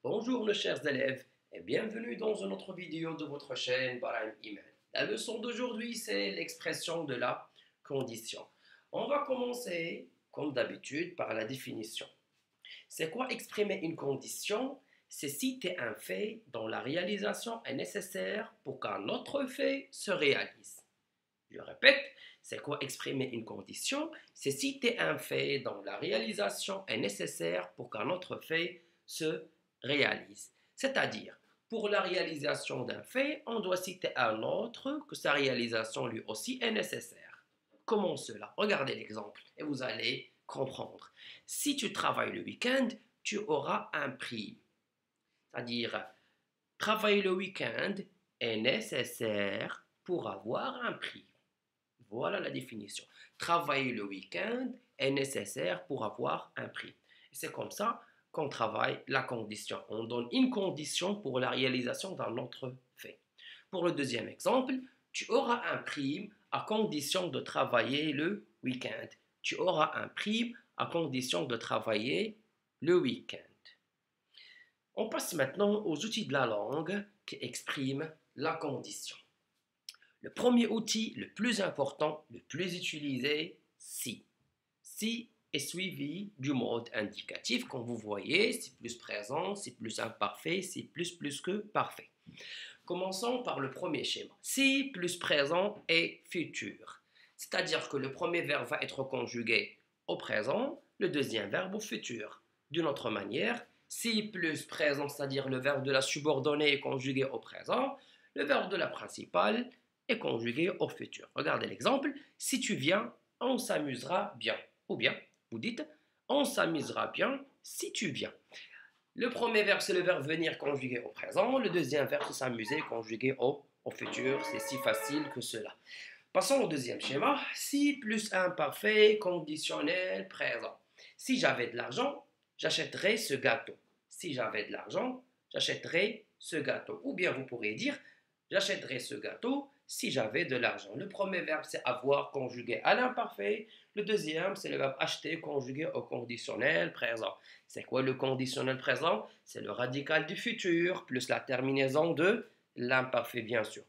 Bonjour mes chers élèves et bienvenue dans une autre vidéo de votre chaîne Barahim Email. La leçon d'aujourd'hui c'est l'expression de la condition. On va commencer comme d'habitude par la définition. C'est quoi exprimer une condition? C'est citer un fait dont la réalisation est nécessaire pour qu'un autre fait se réalise. Je répète, c'est quoi exprimer une condition? C'est citer un fait dont la réalisation est nécessaire pour qu'un autre fait se réalise. C'est-à-dire, pour la réalisation d'un fait, on doit citer un autre que sa réalisation lui aussi est nécessaire. Comment cela? Regardez l'exemple et vous allez comprendre. Si tu travailles le week-end, tu auras un prix. C'est-à-dire, travailler le week-end est nécessaire pour avoir un prix. Voilà la définition. Travailler le week-end est nécessaire pour avoir un prix. C'est comme ça qu'on travaille la condition. On donne une condition pour la réalisation d'un autre fait. Pour le deuxième exemple, tu auras un prime à condition de travailler le week-end. Tu auras un prime à condition de travailler le week-end. On passe maintenant aux outils de la langue qui expriment la condition. Le premier outil, le plus important, le plus utilisé, si. Si est suivi du mode indicatif, comme vous voyez, c'est plus présent, c'est plus imparfait, c'est plus que parfait. Commençons par le premier schéma. Si plus présent et futur. C'est-à-dire que le premier verbe va être conjugué au présent, le deuxième verbe au futur. D'une autre manière, si plus présent, c'est-à-dire le verbe de la subordonnée est conjugué au présent, le verbe de la principale est conjugué au futur. Regardez l'exemple. Si tu viens, on s'amusera bien. Ou bien, vous dites, on s'amusera bien si tu viens. Le premier verbe, c'est le verbe venir conjugué au présent. Le deuxième verbe, c'est s'amuser conjugué au futur. C'est si facile que cela. Passons au deuxième schéma. Si plus imparfait, conditionnel, présent. Si j'avais de l'argent, j'achèterais ce gâteau. Si j'avais de l'argent, j'achèterais ce gâteau. Ou bien vous pourrez dire, j'achèterais ce gâteau si j'avais de l'argent. Le premier verbe, c'est avoir conjugué à l'imparfait. Le deuxième, c'est le verbe acheter conjugué au conditionnel présent. C'est quoi le conditionnel présent? C'est le radical du futur plus la terminaison de l'imparfait, bien sûr.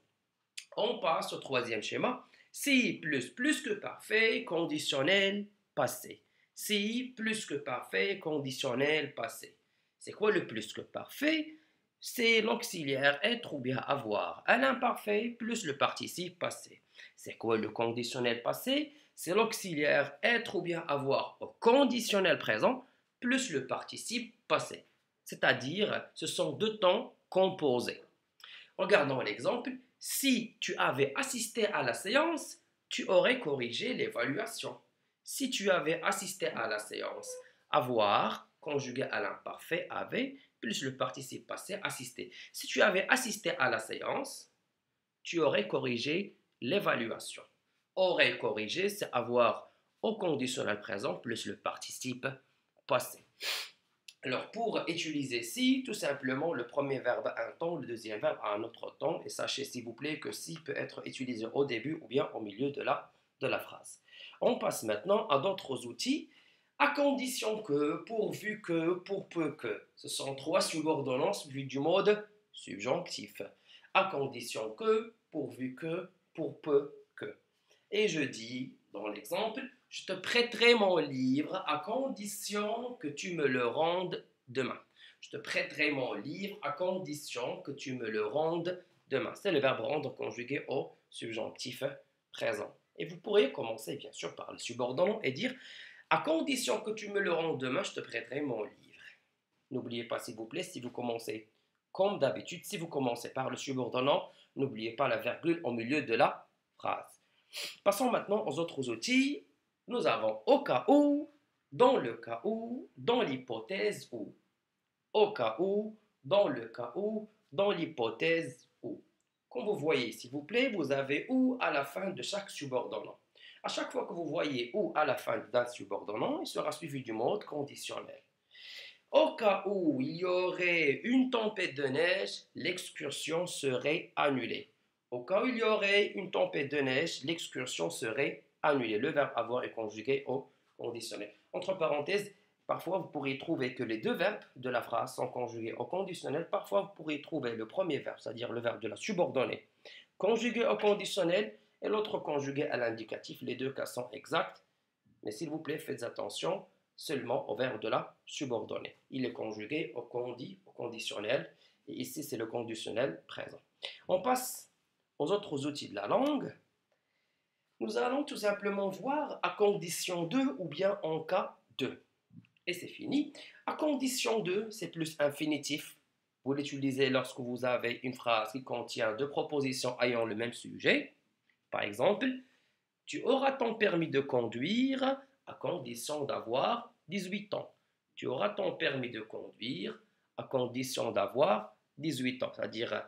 On passe au troisième schéma. Si plus que parfait, conditionnel passé. Si plus que parfait, conditionnel passé. C'est quoi le plus que parfait? C'est l'auxiliaire être ou bien avoir à l'imparfait plus le participe passé. C'est quoi le conditionnel passé? C'est l'auxiliaire être ou bien avoir au conditionnel présent plus le participe passé. C'est-à-dire, ce sont deux temps composés. Regardons l'exemple. Si tu avais assisté à la séance, tu aurais corrigé l'évaluation. Si tu avais assisté à la séance, avoir, conjugué à l'imparfait, avait, plus le participe passé, assisté. Si tu avais assisté à la séance, tu aurais corrigé l'évaluation. Aurait corrigé, c'est avoir au conditionnel présent plus le participe passé. Alors, pour utiliser si, tout simplement, le premier verbe a un temps, le deuxième verbe a un autre temps. Et sachez, s'il vous plaît, que si peut être utilisé au début ou bien au milieu de la phrase. On passe maintenant à d'autres outils, à condition que, pourvu que, pour peu que. Ce sont trois subordonnances vues du mode subjonctif. À condition que, pourvu que, pour peu que. Et je dis, dans l'exemple, je te prêterai mon livre à condition que tu me le rendes demain. Je te prêterai mon livre à condition que tu me le rendes demain. C'est le verbe rendre conjugué au subjonctif présent. Et vous pourriez commencer bien sûr par le subordonnant et dire à condition que tu me le rendes demain, je te prêterai mon livre. N'oubliez pas s'il vous plaît, si vous commencez comme d'habitude, si vous commencez par le subordonnant, n'oubliez pas la virgule au milieu de la phrase. Passons maintenant aux autres outils. Nous avons au cas où, dans le cas où, dans l'hypothèse où. Au cas où, dans le cas où, dans l'hypothèse où. Comme vous voyez, s'il vous plaît, vous avez ou à la fin de chaque subordonnant. À chaque fois que vous voyez ou à la fin d'un subordonnant, il sera suivi du mode conditionnel. Au cas où il y aurait une tempête de neige, l'excursion serait annulée. Au cas où il y aurait une tempête de neige, l'excursion serait annulée. Le verbe avoir est conjugué au conditionnel. Entre parenthèses, parfois vous pourriez trouver que les deux verbes de la phrase sont conjugués au conditionnel. Parfois vous pourriez trouver le premier verbe, c'est-à-dire le verbe de la subordonnée, conjugué au conditionnel et l'autre conjugué à l'indicatif. Les deux cas sont exacts, mais s'il vous plaît, faites attention seulement au verbe de la subordonnée. Il est conjugué au conditionnel, et ici c'est le conditionnel présent. On passe aux autres outils de la langue. Nous allons tout simplement voir à condition de ou bien en cas de. Et c'est fini. À condition de, c'est plus infinitif. Vous l'utilisez lorsque vous avez une phrase qui contient deux propositions ayant le même sujet. Par exemple, tu auras ton permis de conduire à condition d'avoir 18 ans. Tu auras ton permis de conduire à condition d'avoir 18 ans. C'est-à-dire,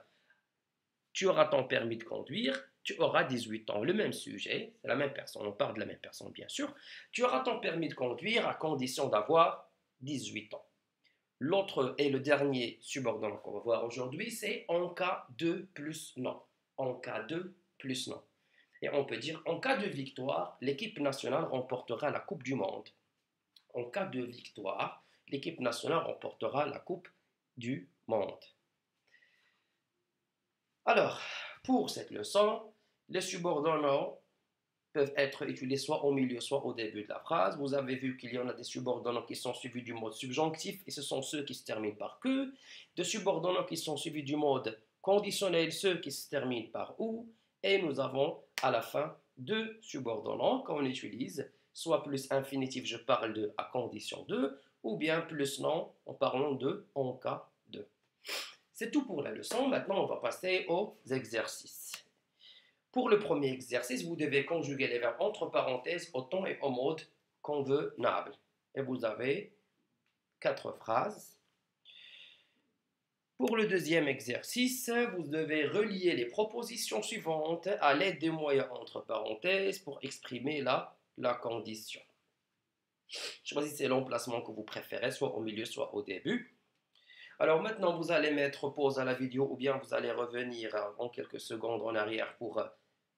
tu auras ton permis de conduire, tu auras 18 ans. Le même sujet, c'est la même personne, on parle de la même personne bien sûr. Tu auras ton permis de conduire à condition d'avoir 18 ans. L'autre et le dernier subordonnat qu'on va voir aujourd'hui, c'est en cas de plus non. En cas de plus non. Et on peut dire, en cas de victoire, l'équipe nationale remportera la Coupe du Monde. En cas de victoire, l'équipe nationale remportera la Coupe du Monde. Alors, pour cette leçon, les subordonnats peuvent être utilisés soit au milieu, soit au début de la phrase. Vous avez vu qu'il y en a des subordonnats qui sont suivis du mode subjonctif, et ce sont ceux qui se terminent par que. Des subordonnats qui sont suivis du mode conditionnel, ceux qui se terminent par ou. Et nous avons à la fin deux subordonnats qu'on utilise, soit plus infinitif, je parle de à condition de, ou bien plus non, en parlant de en cas de. C'est tout pour la leçon. Maintenant, on va passer aux exercices. Pour le premier exercice, vous devez conjuguer les verbes entre parenthèses au temps et au mode convenable. Et vous avez 4 phrases. Pour le deuxième exercice, vous devez relier les propositions suivantes à l'aide des moyens entre parenthèses pour exprimer la condition. Choisissez l'emplacement que vous préférez, soit au milieu, soit au début. Alors maintenant, vous allez mettre pause à la vidéo ou bien vous allez revenir en quelques secondes en arrière pour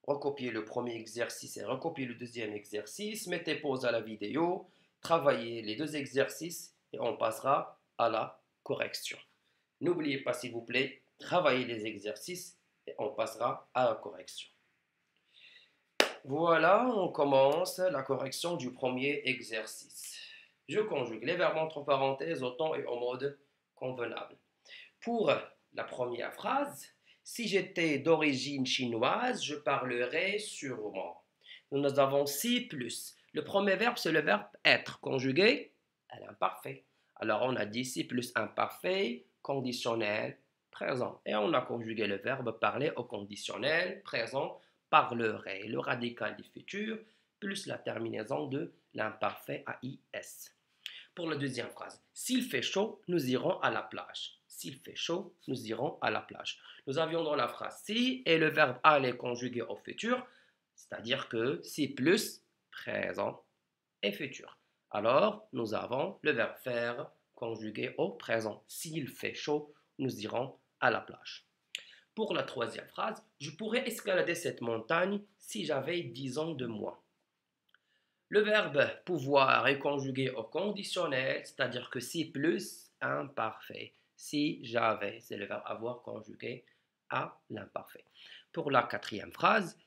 recopier le premier exercice et recopier le deuxième exercice. Mettez pause à la vidéo, travaillez les deux exercices et on passera à la correction. N'oubliez pas, s'il vous plaît, travaillez les exercices et on passera à la correction. Voilà, on commence la correction du premier exercice. Je conjugue les verbes entre parenthèses au temps et au mode convenable. Pour la première phrase, si j'étais d'origine chinoise, je parlerais sûrement. Nous avons si plus. Le premier verbe, c'est le verbe être, conjugué à l'imparfait. Alors, on a dit si plus imparfait, conditionnel, présent. Et on a conjugué le verbe parler au conditionnel, présent, parlerait. Le radical du futur, plus la terminaison de l'imparfait AIS. Pour la deuxième phrase, s'il fait chaud, nous irons à la plage. S'il fait chaud, nous irons à la plage. Nous avions dans la phrase si et le verbe aller conjugué au futur, c'est-à-dire que si plus présent et futur. Alors, nous avons le verbe faire conjugué au présent. S'il fait chaud, nous irons à la plage. Pour la troisième phrase, je pourrais escalader cette montagne si j'avais 10 ans de moins. Le verbe pouvoir est conjugué au conditionnel, c'est-à-dire que si plus imparfait. Si j'avais, c'est le verbe avoir conjugué à l'imparfait. Pour la quatrième phrase,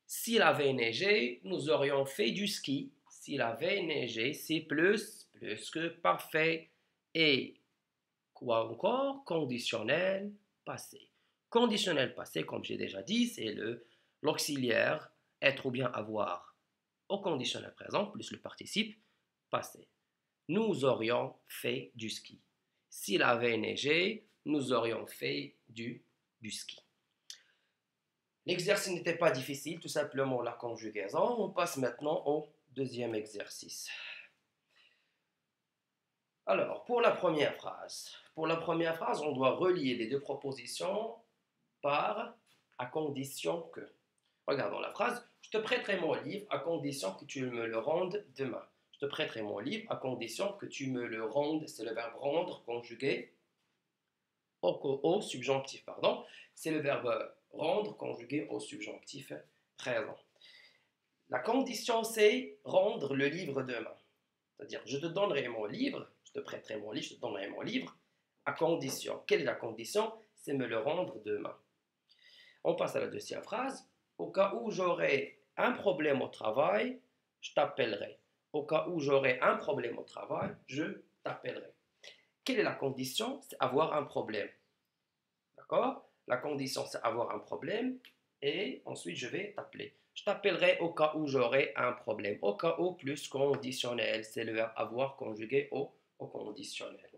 s'il avait neigé, nous aurions fait du ski. S'il avait neigé, c'est plus que parfait. Et quoi encore? Conditionnel passé. Conditionnel passé, comme j'ai déjà dit, c'est l'auxiliaire être ou bien avoir au conditionnel présent plus le participe passé. Nous aurions fait du ski. S'il avait neigé, nous aurions fait du ski. L'exercice n'était pas difficile, tout simplement la conjugaison. On passe maintenant au deuxième exercice. Alors, pour la première phrase, on doit relier les deux propositions par à condition que. Regardons la phrase. Je te prêterai mon livre à condition que tu me le rendes demain. Je te prêterai mon livre à condition que tu me le rendes. C'est le verbe rendre conjugué au subjonctif, pardon. C'est le verbe rendre conjugué au subjonctif présent. La condition, c'est rendre le livre demain. C'est-à-dire, je te donnerai mon livre, je te prêterai mon livre, je te donnerai mon livre, à condition. Quelle est la condition? C'est me le rendre demain. On passe à la deuxième phrase. Au cas où j'aurai un problème au travail, je t'appellerai. Au cas où j'aurai un problème au travail, je t'appellerai. Quelle est la condition? C'est avoir un problème. D'accord? La condition, c'est avoir un problème. Et ensuite, je vais t'appeler. Je t'appellerai au cas où j'aurai un problème. Au cas où plus conditionnel. C'est le verbe avoir conjugué au conditionnel.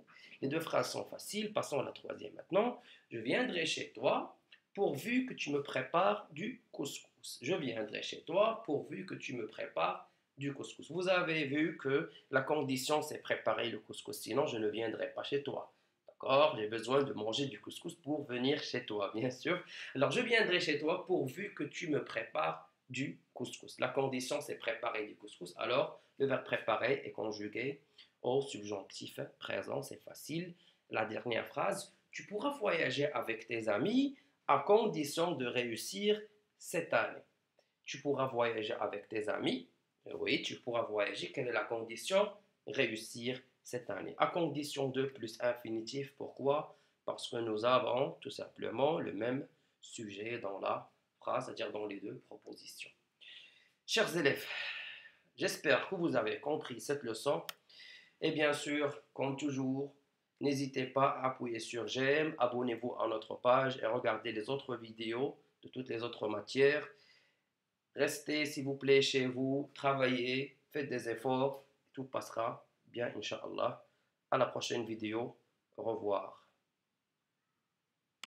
Les deux phrases sont faciles. Passons à la troisième maintenant. Je viendrai chez toi pourvu que tu me prépares du couscous. Je viendrai chez toi pourvu que tu me prépares du couscous. Vous avez vu que la condition, c'est préparer le couscous. Sinon, je ne viendrai pas chez toi. D'accord? J'ai besoin de manger du couscous pour venir chez toi, bien sûr. Alors, je viendrai chez toi pourvu que tu me prépares du couscous. La condition, c'est préparer du couscous. Alors, le verbe préparer est conjugué au subjonctif présent. C'est facile. La dernière phrase, tu pourras voyager avec tes amis à condition de réussir cette année. Tu pourras voyager avec tes amis. Oui, tu pourras voyager. Quelle est la condition? Réussir cette année. À condition de plus infinitif. Pourquoi? Parce que nous avons tout simplement le même sujet dans la phrase, c'est-à-dire dans les deux propositions. Chers élèves, j'espère que vous avez compris cette leçon. Et bien sûr, comme toujours, n'hésitez pas à appuyer sur j'aime, abonnez-vous à notre page et regardez les autres vidéos de toutes les autres matières. Restez, s'il vous plaît, chez vous, travaillez, faites des efforts, tout passera bien, Inch'Allah. À la prochaine vidéo. Au revoir.